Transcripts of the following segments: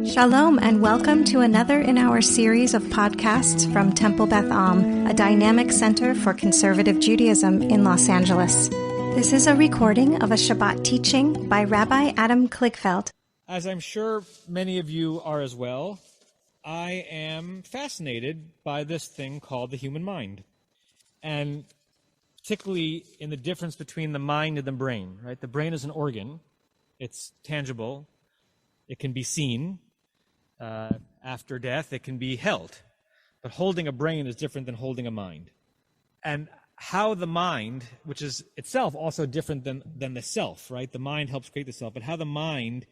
Shalom and welcome to another in our series of podcasts from Temple Beth Am, a dynamic center for conservative Judaism in Los Angeles. This is a recording of a Shabbat teaching by Rabbi Adam Kligfeld. As I'm sure many of you are as well, I am fascinated by this thing called the human mind, and particularly in the difference between the mind and the brain, right? The brain is an organ. It's tangible. It can be seen. After death, it can be held. But holding a brain is different than holding a mind. And how the mind, which is itself also different than the self, right? The mind helps create the self, but how the mind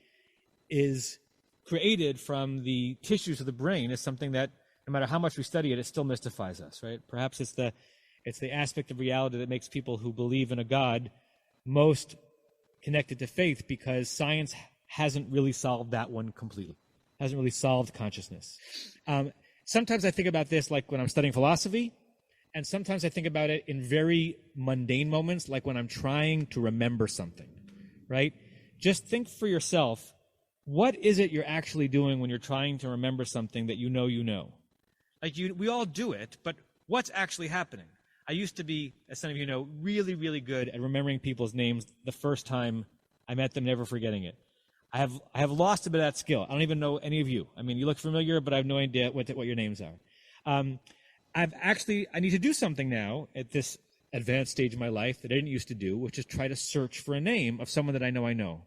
is created from the tissues of the brain is something that, no matter how much we study it, it still mystifies us, right? Perhaps it's the aspect of reality that makes people who believe in a God most connected to faith, because science hasn't really solved that one completely. Hasn't really solved consciousness. Sometimes I think about this like when I'm studying philosophy, and sometimes I think about it in very mundane moments, like when I'm trying to remember something, right? Just think for yourself, what is it you're actually doing when you're trying to remember something that you know you know? Like we all do it, but what's actually happening? I used to be, as some of you know, really, really good at remembering people's names the first time I met them, never forgetting it. I have lost a bit of that skill. I don't even know any of you. I mean, you look familiar, but I have no idea what your names are. I need to do something now at this advanced stage of my life that I didn't used to do, which is try to search for a name of someone that I know.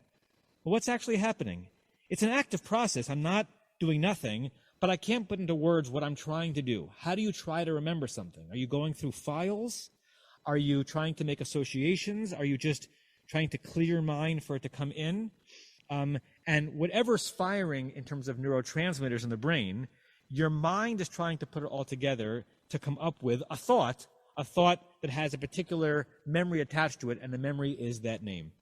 Well, what's actually happening? It's an active process. I'm not doing nothing, but I can't put into words what I'm trying to do. How do you try to remember something? Are you going through files? Are you trying to make associations? Are you just trying to clear your mind for it to come in? And whatever's firing in terms of neurotransmitters in the brain, your mind is trying to put it all together to come up with a thought that has a particular memory attached to it, and the memory is that name.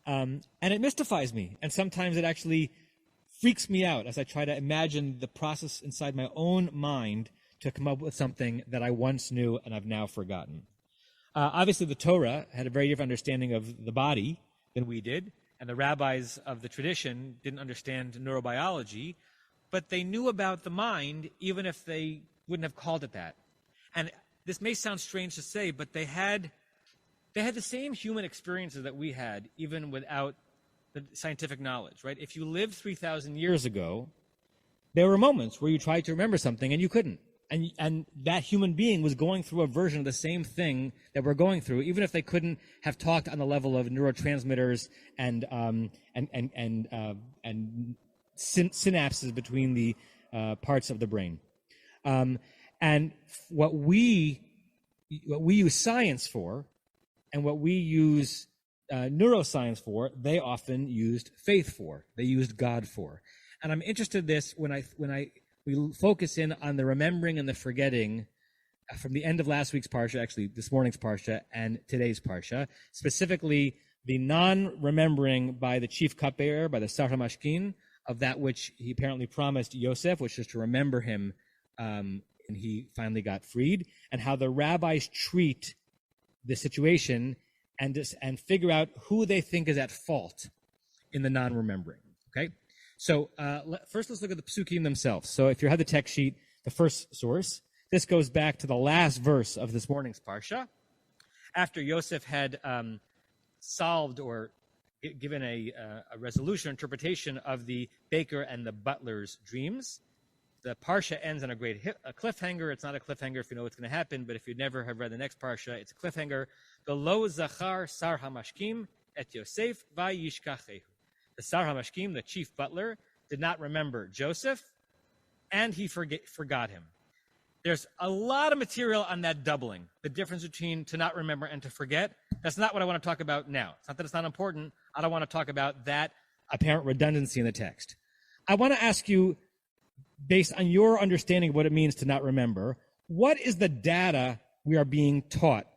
And it mystifies me, and sometimes it actually freaks me out as I try to imagine the process inside my own mind to come up with something that I once knew and I've now forgotten. Obviously, the Torah had a very different understanding of the body than we did. And the rabbis of the tradition didn't understand neurobiology, but they knew about the mind, even if they wouldn't have called it that. And this may sound strange to say, but they had the same human experiences that we had, even without the scientific knowledge, right? If you lived 3,000 years ago, there were moments where you tried to remember something and you couldn't. And that human being was going through a version of the same thing that we're going through, even if they couldn't have talked on the level of neurotransmitters and synapses between the parts of the brain. And what we use science for, and what we use neuroscience for, they often used faith for. They used God for. And I'm interested in this when we focus in on the remembering and the forgetting from the end of last week's Parsha, actually this morning's Parsha and today's Parsha, specifically the non-remembering by the chief cupbearer, by the Sar HaMashkin, of that which he apparently promised Yosef, which is to remember him, and he finally got freed, and how the rabbis treat the situation and figure out who they think is at fault in the non-remembering, okay? So first, let's look at the psukim themselves. So if you have the text sheet, the first source, this goes back to the last verse of this morning's Parsha. After Yosef had solved or given a resolution, interpretation of the baker and the butler's dreams, the Parsha ends on a great a cliffhanger. It's not a cliffhanger if you know what's going to happen, but if you never have read the next Parsha, it's a cliffhanger. V'lo zachar sar hamashkim et Yosef vayishkachehu. The Sar HaMashkim, the chief butler, did not remember Joseph, and he forgot him. There's a lot of material on that doubling, the difference between to not remember and to forget. That's not what I want to talk about now. It's not that it's not important. I don't want to talk about that apparent redundancy in the text. I want to ask you, based on your understanding of what it means to not remember, what is the data we are being taught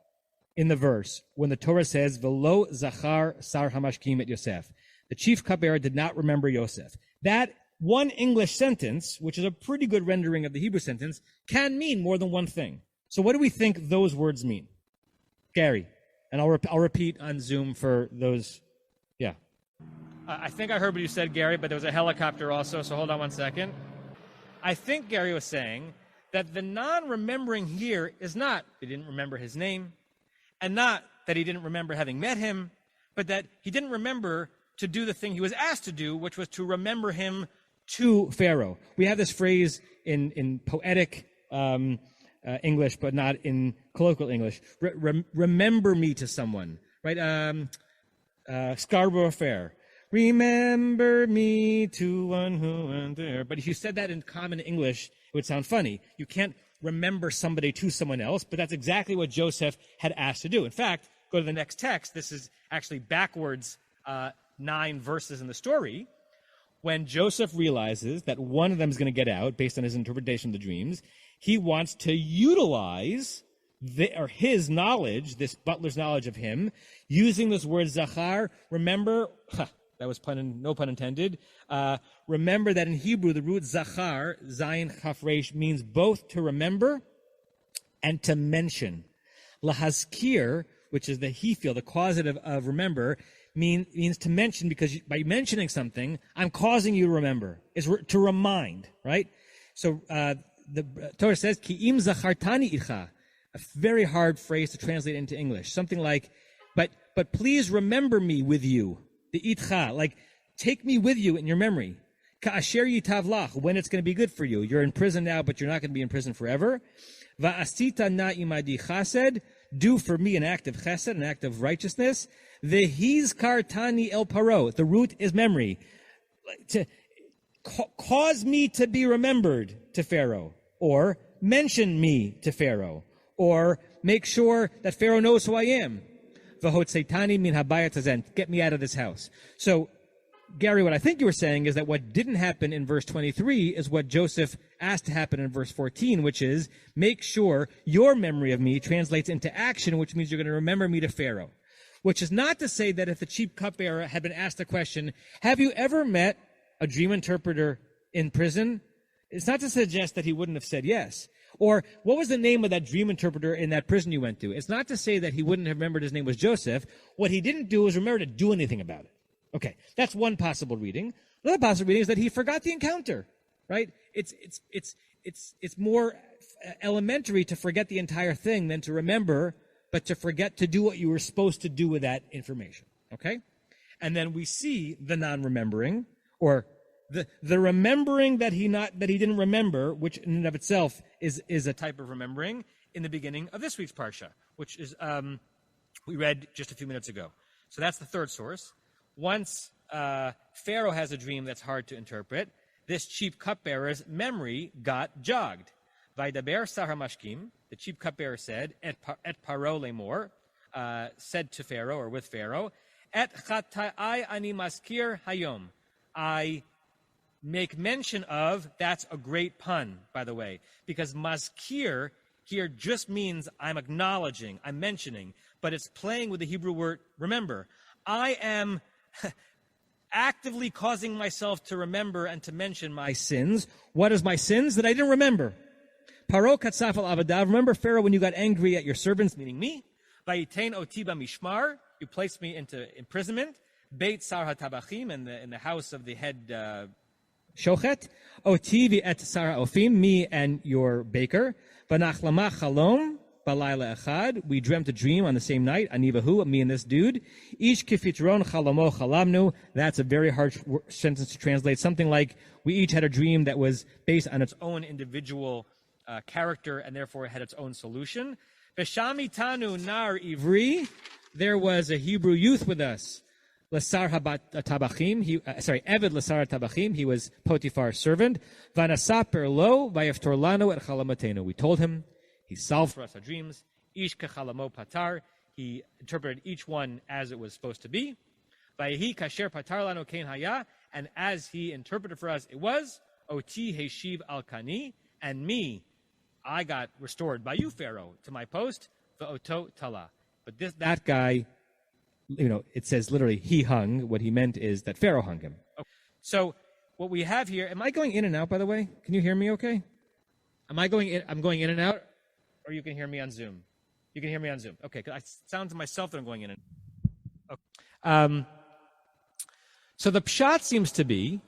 in the verse when the Torah says, V'lo zachar Sar HaMashkim et Yosef? The chief cupbearer did not remember Yosef. That one English sentence, which is a pretty good rendering of the Hebrew sentence, can mean more than one thing. So what do we think those words mean? Gary, and I'll repeat on Zoom for those. Yeah. I think I heard what you said, Gary, but there was a helicopter also, so hold on one second. I think Gary was saying that the non-remembering here is not he didn't remember his name, and not that he didn't remember having met him, but that he didn't remember to do the thing he was asked to do, which was to remember him to Pharaoh. We have this phrase in poetic English, but not in colloquial English. Remember me to someone, right? Scarborough Fair. Remember me to one who went there. But if you said that in common English, it would sound funny. You can't remember somebody to someone else, but that's exactly what Joseph had asked to do. In fact, go to the next text. This is actually backwards 9 verses in the story. When Joseph realizes that one of them is going to get out based on his interpretation of the dreams, he wants to utilize his knowledge, this butler's knowledge of him, using this word zachar. Remember, that was no pun intended. Remember that in Hebrew, the root zachar, zayin chaf resh, means both to remember and to mention. Lahazkir, which is the hefil, the causative of remember, means to mention, because by mentioning something, I'm causing you to remember. It's to remind, right? So the Torah says, Ki im zachartani itcha, a very hard phrase to translate into English. Something like, but please remember me with you. The itcha, like, take me with you in your memory. Ka'asher yitav lach, when it's going to be good for you. You're in prison now, but you're not going to be in prison forever. Va'asita na imadi chesed, do for me an act of chesed, an act of righteousness. Vehiz kartani el paro, the root is memory. To cause me to be remembered to Pharaoh, or mention me to Pharaoh, or make sure that Pharaoh knows who I am. V'hotzeitani min habayat hazen, get me out of this house. So, Gary, what I think you were saying is that what didn't happen in verse 23 is what Joseph asked to happen in verse 14, which is, make sure your memory of me translates into action, which means you're going to remember me to Pharaoh. Which is not to say that if the chief cupbearer had been asked the question, have you ever met a dream interpreter in prison? It's not to suggest that he wouldn't have said yes. Or, what was the name of that dream interpreter in that prison you went to? It's not to say that he wouldn't have remembered his name was Joseph. What he didn't do was remember to do anything about it. Okay, that's one possible reading. Another possible reading is that he forgot the encounter, right? It's more elementary to forget the entire thing than to remember, but to forget to do what you were supposed to do with that information, okay? And then we see the non-remembering, or the remembering that he didn't remember, which in and of itself is a type of remembering, in the beginning of this week's parsha, which is we read just a few minutes ago. So that's the third source. Once Pharaoh has a dream that's hard to interpret, this chief cupbearer's memory got jogged. Vaidaber sar hamashkim, the chief cupbearer said, et paro lemor, said to Pharaoh, or with Pharaoh, et chatai ani maskir hayom, I make mention of, that's a great pun, by the way, because maskir here just means I'm acknowledging, I'm mentioning, but it's playing with the Hebrew word remember. I am actively causing myself to remember and to mention my sins. What is my sins? That I didn't remember. Paro katsaf al avadav. Remember, Pharaoh, when you got angry at your servants, meaning me. Vayitain oti b'mishmar. You placed me into imprisonment. Beit sar hatabachim, in the house of the head shochet. Oti v'et sar ofim, me and your baker. V'nachlama chalom. Balayla echad, we dreamt a dream on the same night. Anivahu, me and this dude. Ish kifitron chalamo chalamnu. That's a very hard sentence to translate. Something like, we each had a dream that was based on its own individual character and therefore had its own solution. Veshami tanu nar ivri. There was a Hebrew youth with us. Lasar habat tabachim. Eved lasar tabachim. He was Potiphar's servant. Vanasaper lo vayaftor lanu et chalamatenu. We told him. He solved for us our dreams. Ish kechalamo patar. He interpreted each one as it was supposed to be. Vayehi kasher patar lanu kein haya. And as he interpreted for us, it was oti heshiv al kani. And me, I got restored by you, Pharaoh, to my post. Va'oto tala. But that guy, it says literally he hung. What he meant is that Pharaoh hung him. Okay. So what we have here. Am I going in and out? By the way, can you hear me? Okay. Am I going in? I'm going in and out. Or you can hear me on Zoom. You can hear me on Zoom. Okay, because I sound to myself that I'm going in and So the pshat seems to be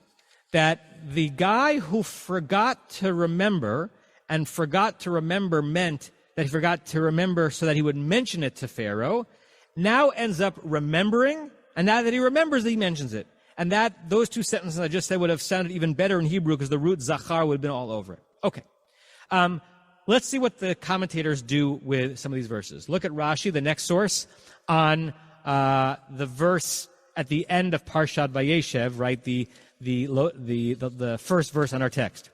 that the guy who forgot to remember and forgot to remember meant that he forgot to remember so that he would mention it to Pharaoh, now ends up remembering, and now that he remembers, he mentions it. And that those two sentences I just said would have sounded even better in Hebrew because the root zachar would have been all over it. Okay. Let's see what the commentators do with some of these verses. Look at Rashi, the next source, on the verse at the end of Parshat Vayeshev, right? The first verse on our text.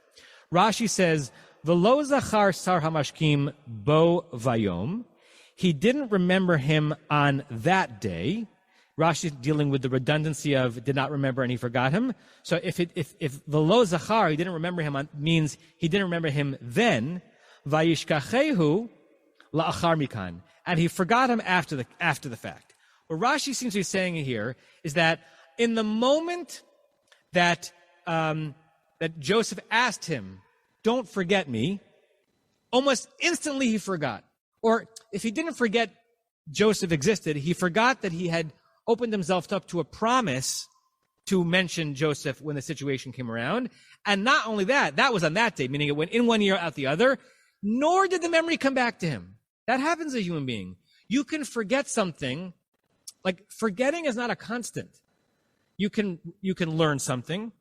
Rashi says, "V'lo zachar sar hamashkim bo vayom." He didn't remember him on that day. Rashi is dealing with the redundancy of did not remember and he forgot him. So if v'lo zachar, he didn't remember him on, means he didn't remember him then. Vayishkachehu la'achar mikan, and he forgot him after the fact. What Rashi seems to be saying here is that in the moment that Joseph asked him, "Don't forget me," almost instantly he forgot. Or if he didn't forget Joseph existed, he forgot that he had opened himself up to a promise to mention Joseph when the situation came around. And not only that, that was on that day, meaning it went in one ear, out the other, nor did the memory come back to him. That happens to a human being. You can forget something. Like, forgetting is not a constant. You can learn something.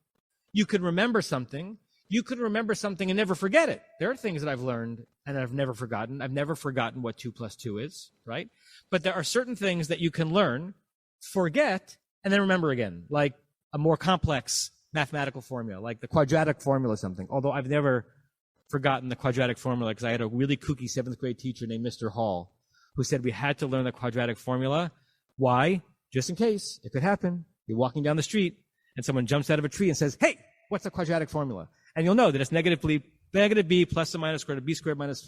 You can remember something. You could remember something and never forget it. There are things that I've learned and I've never forgotten. I've never forgotten what 2 + 2 is, right? But there are certain things that you can learn, forget, and then remember again, like a more complex mathematical formula, like the quadratic formula or something. Although I've never forgotten the quadratic formula because I had a really kooky 7th grade teacher named Mr. Hall who said we had to learn the quadratic formula. Why? Just in case. It could happen. You're walking down the street and someone jumps out of a tree and says, "Hey, what's the quadratic formula?" And you'll know that it's negative b plus or minus square root of b squared minus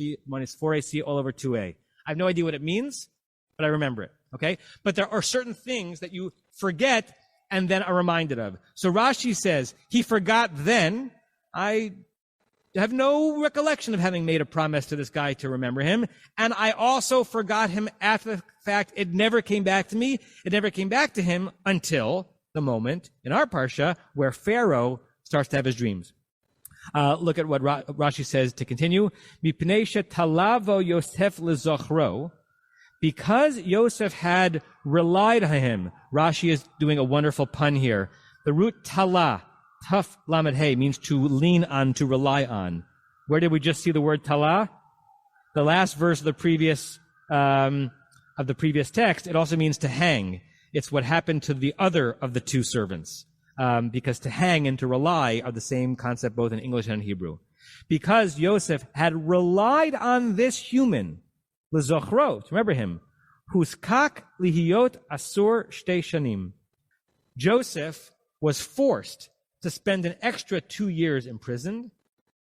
4ac all over 2a. I have no idea what it means, but I remember it, okay? But there are certain things that you forget and then are reminded of. So Rashi says, he forgot then. I have no recollection of having made a promise to this guy to remember him. And I also forgot him after the fact. It never came back to me. It never came back to him until the moment in our Parsha where Pharaoh starts to have his dreams. Look at what Rashi says to continue. Mipnei shetalavo Yosef lezochro. Because Yosef had relied on him. Rashi is doing a wonderful pun here. The root tala, taf lamed hey, means to lean on, to rely on. Where did we just see the word tala? The last verse of the previous text. It also means to hang. It's what happened to the other of the two servants. Because to hang and to rely are the same concept both in English and Hebrew. Because Yosef had relied on this human, lezochro, remember him, huskak lihiyot asur shtei shanim. Joseph was forced to spend an extra 2 years imprisoned.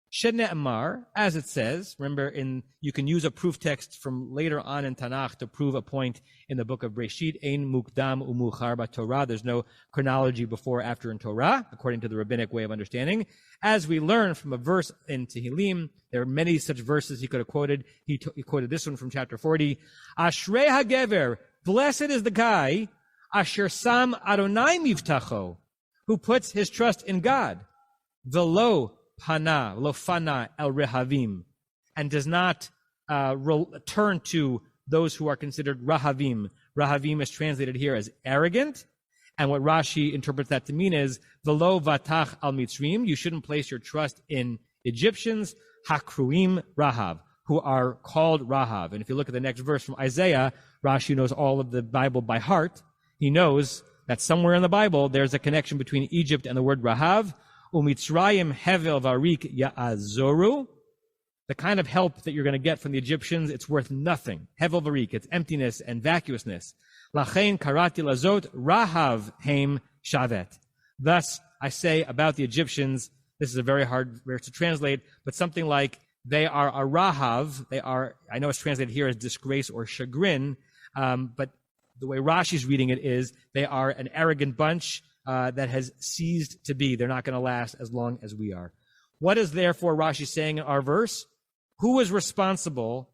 Shene'amar, as it says, remember, you can use a proof text from later on in Tanakh to prove a point in the book of Breshit. Ein mukdam umuchar b'Torah. There's no chronology before or after in Torah, according to the rabbinic way of understanding. As we learn from a verse in Tehillim, there are many such verses he could have quoted. He quoted this one from chapter 40. Ashrei hagever, blessed is the guy, asher sam Adonai mivtacho, who puts his trust in God. Velo Pana, lo fana el rehavim, and does not turn to those who are considered rahavim. Rahavim is translated here as arrogant, and what Rashi interprets that to mean is velo vatach al mitzrim. You shouldn't place your trust in Egyptians, hakruim rahav, who are called rahav. And if you look at the next verse from Isaiah, Rashi knows all of the Bible by heart. He knows that somewhere in the Bible there's a connection between Egypt and the word rahav. Umitzrayim hevel varik ya'azoru. The kind of help that you're going to get from the Egyptians, it's worth nothing. Hevel varik, it's emptiness and vacuousness. Lachein karati lazot rahav heim shavet. Thus, I say about the Egyptians, this is a very hard verse to translate, but something like they are a rahav. They are, I know it's translated here as disgrace or chagrin, but the way Rashi's reading it is they are an arrogant bunch that has ceased to be. They're not going to last as long as we are. What is therefore Rashi saying in our verse? Who was responsible,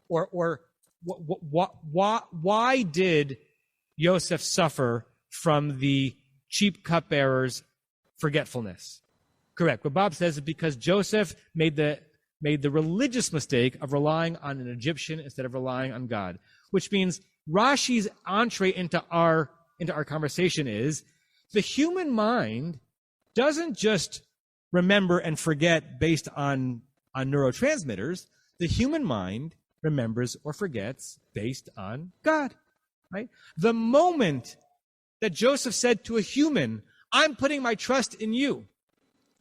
or why did Yosef suffer from the cheap cupbearer's forgetfulness. Correct. What Bob says is because Joseph made the religious mistake of relying on an Egyptian instead of relying on God, which means Rashi's entree into our conversation is the human mind doesn't just remember and forget based on neurotransmitters. The human mind remembers or forgets based on God, right? The moment that Joseph said to a human, I'm putting my trust in you,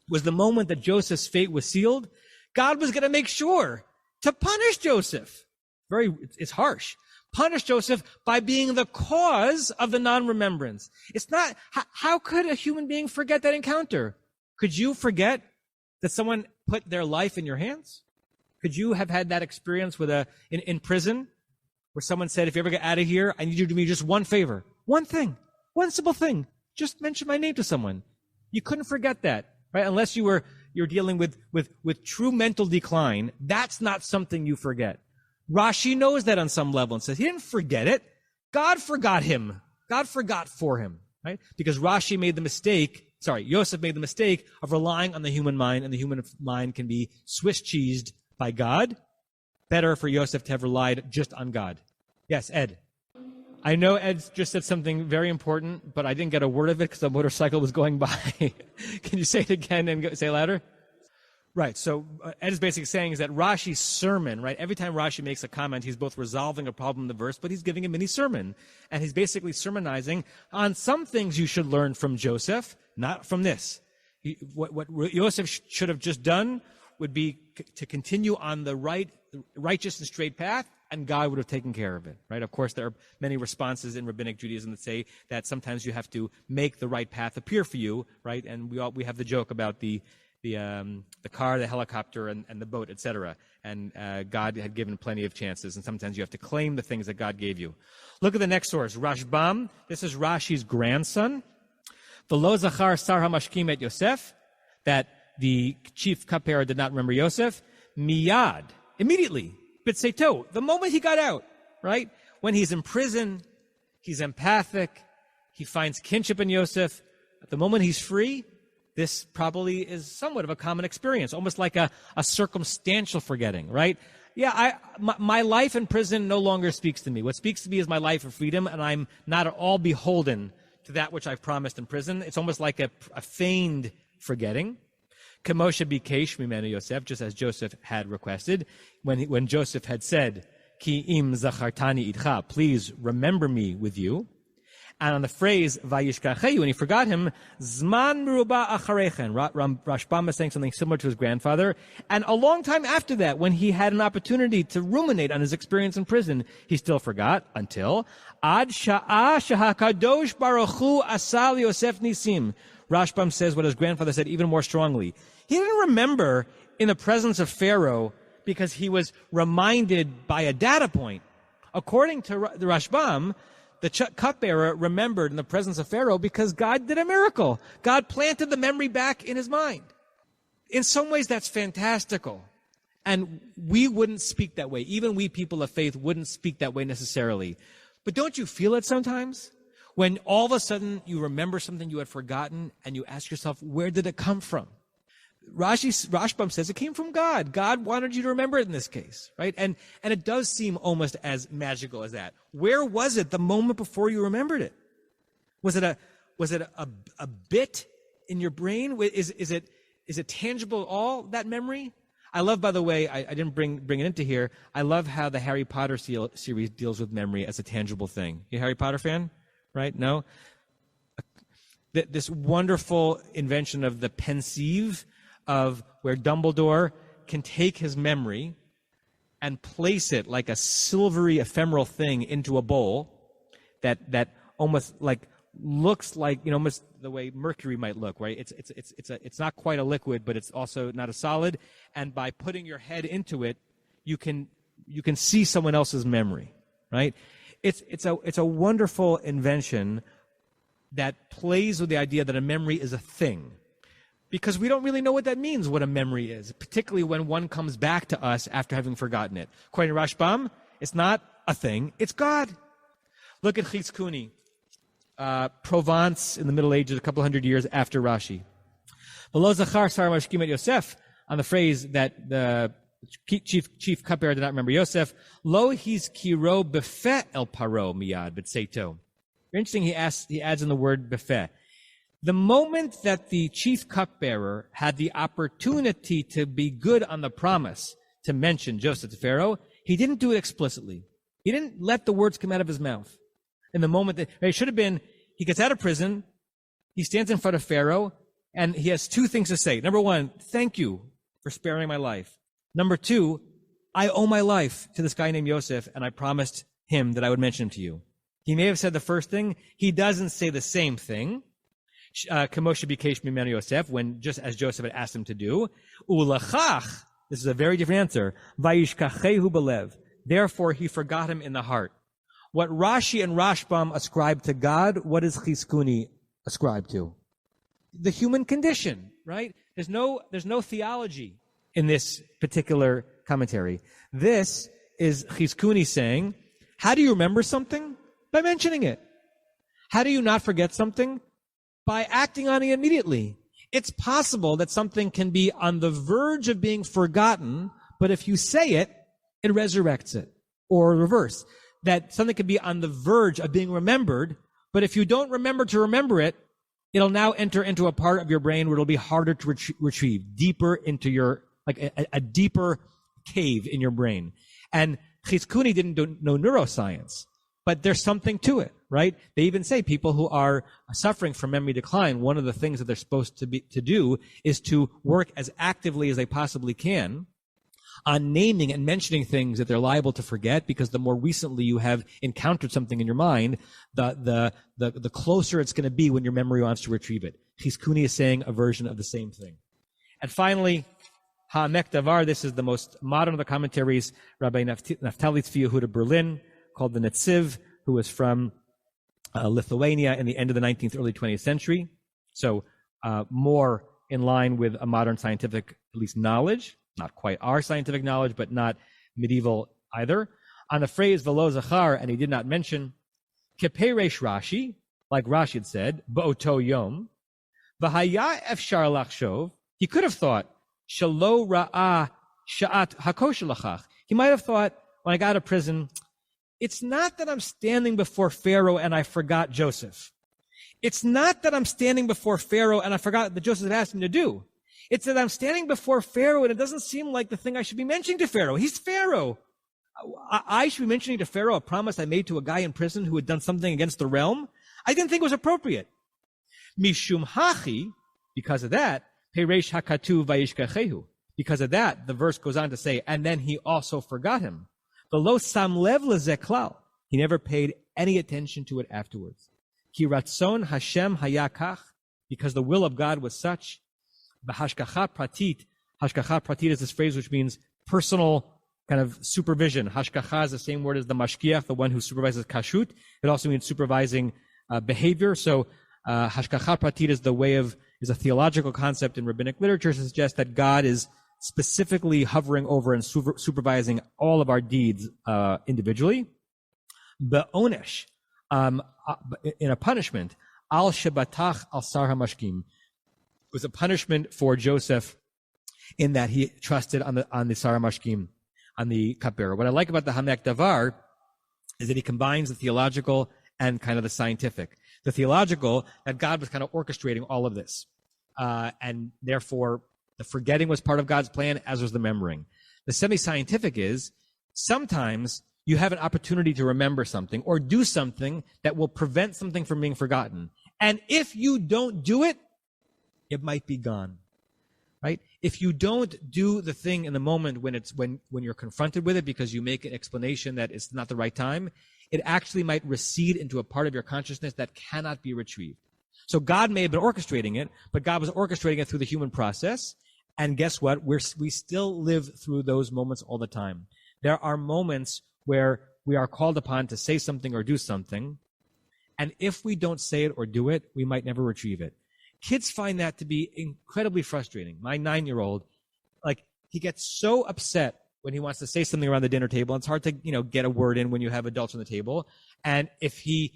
was the moment that Joseph's fate was sealed. God was going to make sure to punish Joseph. It's harsh. Punish Joseph by being the cause of the non-remembrance. It's not, how could a human being forget that encounter? Could you forget that someone put their life in your hands? Could you have had that experience in prison where someone said, if you ever get out of here, I need you to do me just one favor, one thing, one simple thing. Just mention my name to someone. You couldn't forget that, right? Unless you're dealing with true mental decline. That's not something you forget. Rashi knows that on some level and says he didn't forget it. God forgot him. God forgot for him, right? Because Yosef made the mistake of relying on the human mind, and the human mind can be Swiss cheesed by God. Better for Yosef to have relied just on God. Yes, Ed. I know Ed just said something very important, but I didn't get a word of it because the motorcycle was going by. Can you say it again and say it louder? Right. So Ed is basically saying is that Rashi's sermon, right? Every time Rashi makes a comment, he's both resolving a problem in the verse, but he's giving a mini sermon. And he's basically sermonizing on some things you should learn from Joseph, not from this. What Joseph should have just done would be to continue on the righteous and straight path, and God would have taken care of it, right? Of course, there are many responses in rabbinic Judaism that say that sometimes you have to make the right path appear for you, right? And we have the joke about the car, the helicopter, and the boat, etc. And God had given plenty of chances, and sometimes you have to claim the things that God gave you. Look at the next source, Rashbam. This is Rashi's grandson. V'lo zachar sar hamashkim et Yosef, that the chief cupbearer did not remember Yosef. Miyad, immediately, bitseto, the moment he got out, right? When he's in prison, he's empathic, he finds kinship in Yosef. At the moment he's free, this probably is somewhat of a common experience, almost like a circumstantial forgetting, right? Yeah, my life in prison no longer speaks to me. What speaks to me is my life of freedom, and I'm not at all beholden to that which I've promised in prison. It's almost like a feigned forgetting. Kamosha bikesh mimenu Yosef, just as Joseph had requested, when Joseph had said, Ki im zachartani idcha, please remember me with you. And on the phrase vayishkacheyu, when he forgot him, zman meruba acharechen, Rashbam is saying something similar to his grandfather. And a long time after that, when he had an opportunity to ruminate on his experience in prison, he still forgot until ad sha'ah shahakadosh baruch hu asal Yosef nisim. Rashbam says what his grandfather said even more strongly. He didn't remember in the presence of Pharaoh because he was reminded by a data point. According to the Rashbam, the cupbearer remembered in the presence of Pharaoh because God did a miracle. God planted the memory back in his mind. In some ways, that's fantastical. And we wouldn't speak that way. Even we people of faith wouldn't speak that way necessarily. But don't you feel it sometimes? When all of a sudden you remember something you had forgotten and you ask yourself, where did it come from? Rashbam says it came from God. God wanted you to remember it in this case, right? And it does seem almost as magical as that. Where was it the moment before you remembered it? Was it a bit in your brain? Is it tangible at all, that memory? I love, by the way, I didn't bring it into here. I love how the Harry Potter series deals with memory as a tangible thing. You a Harry Potter fan? Right? No? This wonderful invention of the pensieve, of where Dumbledore can take his memory and place it like a silvery ephemeral thing into a bowl that almost like looks like, almost the way mercury might look, right? It's not quite a liquid, but it's also not a solid. And by putting your head into it, you can see someone else's memory, right? It's a wonderful invention that plays with the idea that a memory is a thing. Because we don't really know what that means, what a memory is, particularly when one comes back to us after having forgotten it. According to Rashbam, it's not a thing, it's God. Look at Chizkuni. Provence in the Middle Ages, a couple hundred years after Rashi. V'lo zachar sar mashkim et Yosef, on the phrase that the chief cupbearer did not remember Yosef. Lo his kiro befeh el paro miyad b'tseito. Very interesting. He adds in the word befeh. The moment that the chief cupbearer had the opportunity to be good on the promise to mention Joseph to Pharaoh, he didn't do it explicitly. He didn't let the words come out of his mouth. In the moment that it should have been, he gets out of prison, he stands in front of Pharaoh, and he has two things to say. Number one, thank you for sparing my life. Number two, I owe my life to this guy named Yosef, and I promised him that I would mention him to you. He may have said the first thing. He doesn't say the same thing. Kamosha bikesh mimenu Yosef, when just as Joseph had asked him to do. Ulachach, this is a very different answer. Vayishkachehu belev. Therefore, he forgot him in the heart. What Rashi and Rashbam ascribe to God, what does Chizkuni ascribe to? The human condition, right? There's no theology in this particular commentary. This is Chizkuni saying, how do you remember something? By mentioning it. How do you not forget something? By acting on it immediately. It's possible that something can be on the verge of being forgotten, but if you say it, it resurrects it. Or reverse. That something can be on the verge of being remembered, but if you don't remember to remember it, it'll now enter into a part of your brain where it'll be harder to retrieve, deeper into your, like a deeper cave in your brain. And Chizkuni didn't know neuroscience, but there's something to it, right? They even say people who are suffering from memory decline, one of the things that they're supposed to do is to work as actively as they possibly can on naming and mentioning things that they're liable to forget, because the more recently you have encountered something in your mind, the closer it's going to be when your memory wants to retrieve it. Chizkuni is saying a version of the same thing. And finally, Ha'amek Davar, this is the most modern of the commentaries, Rabbi Naftali Tzvi Yehuda Berlin, called the Netziv, who was from Lithuania in the end of the 19th, early 20th century. So more in line with a modern scientific, at least knowledge. Not quite our scientific knowledge, but not medieval either. On the phrase v'lo zachar, and he did not mention, keperesh Rashi, like Rashi had said, ba'oto yom, v'haya efshar lachshov, he could have thought, shalo ra'ah sha'at hakosh lachach. He might have thought, when I got out of prison, it's not that I'm standing before Pharaoh and I forgot Joseph. It's not that I'm standing before Pharaoh and I forgot that Joseph had asked me to do. It's that I'm standing before Pharaoh and it doesn't seem like the thing I should be mentioning to Pharaoh. He's Pharaoh. I should be mentioning to Pharaoh a promise I made to a guy in prison who had done something against the realm. I didn't think it was appropriate. Mishum hachi, because of that, peresh hakatu vayishkachehu. Because of that, the verse goes on to say, and then he also forgot him. V'lo sam lev lezeklal. He never paid any attention to it afterwards. Ki ratzon Hashem hayakach, because the will of God was such. Hashgacha pratit. Hashgacha pratit is this phrase which means personal kind of supervision. Hashgacha is the same word as the mashgiach, the one who supervises kashrut. It also means supervising behavior. So hashgacha pratit is a theological concept in rabbinic literature to suggest that God is specifically hovering over and supervising all of our deeds individually. Be'onesh, in a punishment, al shebatach al sar hamashkim, was a punishment for Joseph in that he trusted on the Sar Mashkim, on the cupbearer. What I like about the Hamek Davar is that he combines the theological and kind of the scientific. The theological, that God was kind of orchestrating all of this. And therefore, the forgetting was part of God's plan, as was the remembering. The semi-scientific is, sometimes you have an opportunity to remember something or do something that will prevent something from being forgotten. And if you don't do it, it might be gone, right? If you don't do the thing in the moment when you're confronted with it because you make an explanation that it's not the right time, it actually might recede into a part of your consciousness that cannot be retrieved. So God may have been orchestrating it, but God was orchestrating it through the human process. And guess what? We still live through those moments all the time. There are moments where we are called upon to say something or do something, and if we don't say it or do it, we might never retrieve it. Kids find that to be incredibly frustrating. My 9-year-old, he gets so upset when he wants to say something around the dinner table. It's hard to, get a word in when you have adults on the table. And if he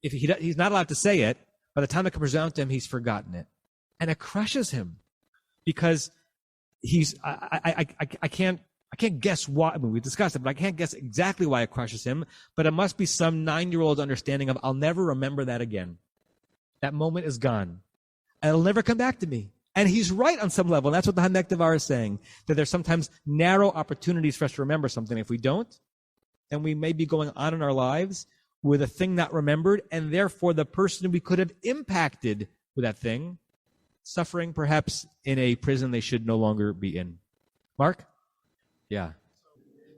if he's not allowed to say it, by the time it comes around to him, he's forgotten it. And it crushes him because I can't guess why. I mean, we discussed it, but I can't guess exactly why it crushes him. But it must be some 9-year-old understanding of, I'll never remember that again. That moment is gone. And it'll never come back to me. And he's right on some level. And that's what the Hanektavar is saying, that there's sometimes narrow opportunities for us to remember something. If we don't, then we may be going on in our lives with a thing not remembered, and therefore the person we could have impacted with that thing, suffering perhaps in a prison they should no longer be in. Mark? Yeah.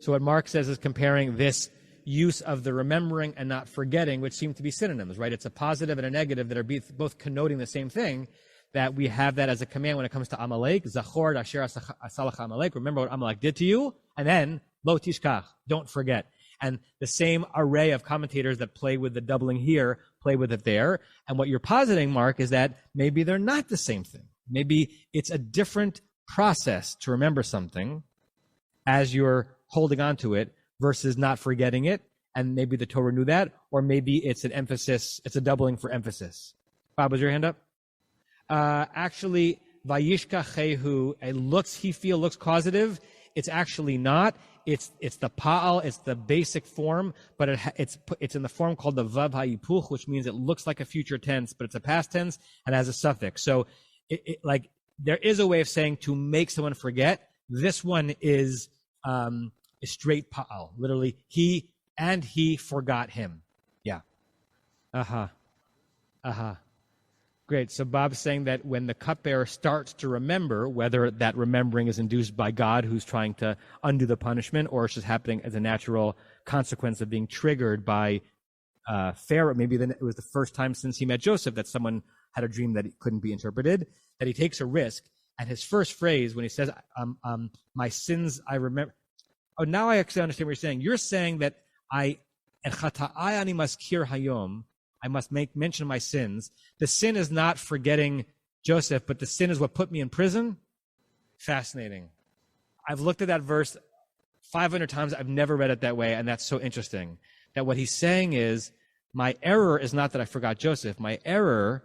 So what Mark says is comparing this use of the remembering and not forgetting, which seem to be synonyms, right? It's a positive and a negative that are both connoting the same thing, that we have that as a command when it comes to Amalek. Zachor asher asalach Amalek. Remember what Amalek did to you. And then, lo tishkach, don't forget. And the same array of commentators that play with the doubling here, play with it there. And what you're positing, Mark, is that maybe they're not the same thing. Maybe it's a different process to remember something as you're holding on to it versus not forgetting it. And maybe the Torah knew that, or maybe it's an emphasis, it's a doubling for emphasis. Bob, was your hand up? Actually, Vayishkachehu, looks causative. It's actually not. It's the pa'al, it's the basic form, but it's in the form called the vav ha'ipuch, which means it looks like a future tense, but it's a past tense and has a suffix. So, like there is a way of saying to make someone forget. This one is straight pa'al, literally he forgot him. Yeah. Great. So Bob's saying that when the cupbearer starts to remember, whether that remembering is induced by God who's trying to undo the punishment, or it's just happening as a natural consequence of being triggered by Pharaoh, maybe then it was the first time since he met Joseph that someone had a dream that couldn't be interpreted, that he takes a risk. And his first phrase when he says, my sins I remember. Oh, now I actually understand what you're saying. You're saying that I must make mention of my sins. The sin is not forgetting Joseph, but the sin is what put me in prison? Fascinating. I've looked at that verse 500 times. I've never read it that way, and that's so interesting. That what he's saying is, my error is not that I forgot Joseph. My error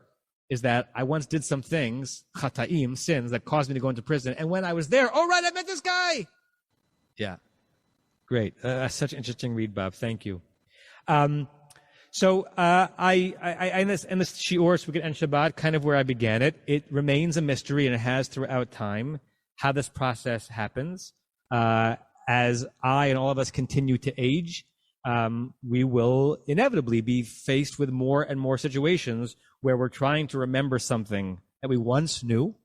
is that I once did some things, chata'im, sins, that caused me to go into prison. And when I was there, oh, right, I met this guy. Yeah. Great. Such an interesting read, Bob. Thank you. So I in this shiur, so we can end Shabbat, kind of where I began it. It remains a mystery, and it has throughout time, how this process happens. As I and all of us continue to age, we will inevitably be faced with more and more situations where we're trying to remember something that we once knew.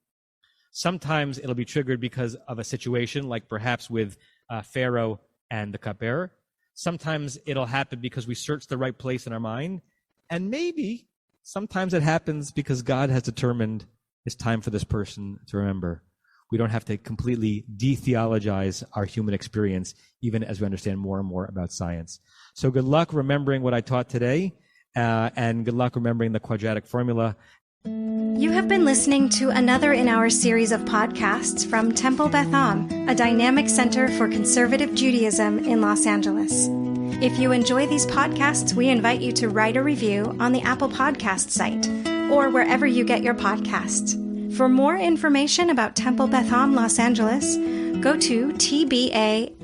Sometimes it'll be triggered because of a situation, like perhaps with Pharaoh and the cupbearer. Sometimes it'll happen because we search the right place in our mind. And maybe sometimes it happens because God has determined it's time for this person to remember. We don't have to completely de-theologize our human experience, even as we understand more and more about science. So good luck remembering what I taught today, and good luck remembering the quadratic formula. You have been listening to another in our series of podcasts from Temple Beth Am, a dynamic center for conservative Judaism in Los Angeles. If you enjoy these podcasts, we invite you to write a review on the Apple Podcast site or wherever you get your podcasts. For more information about Temple Beth Am Los Angeles, go to tbala.org.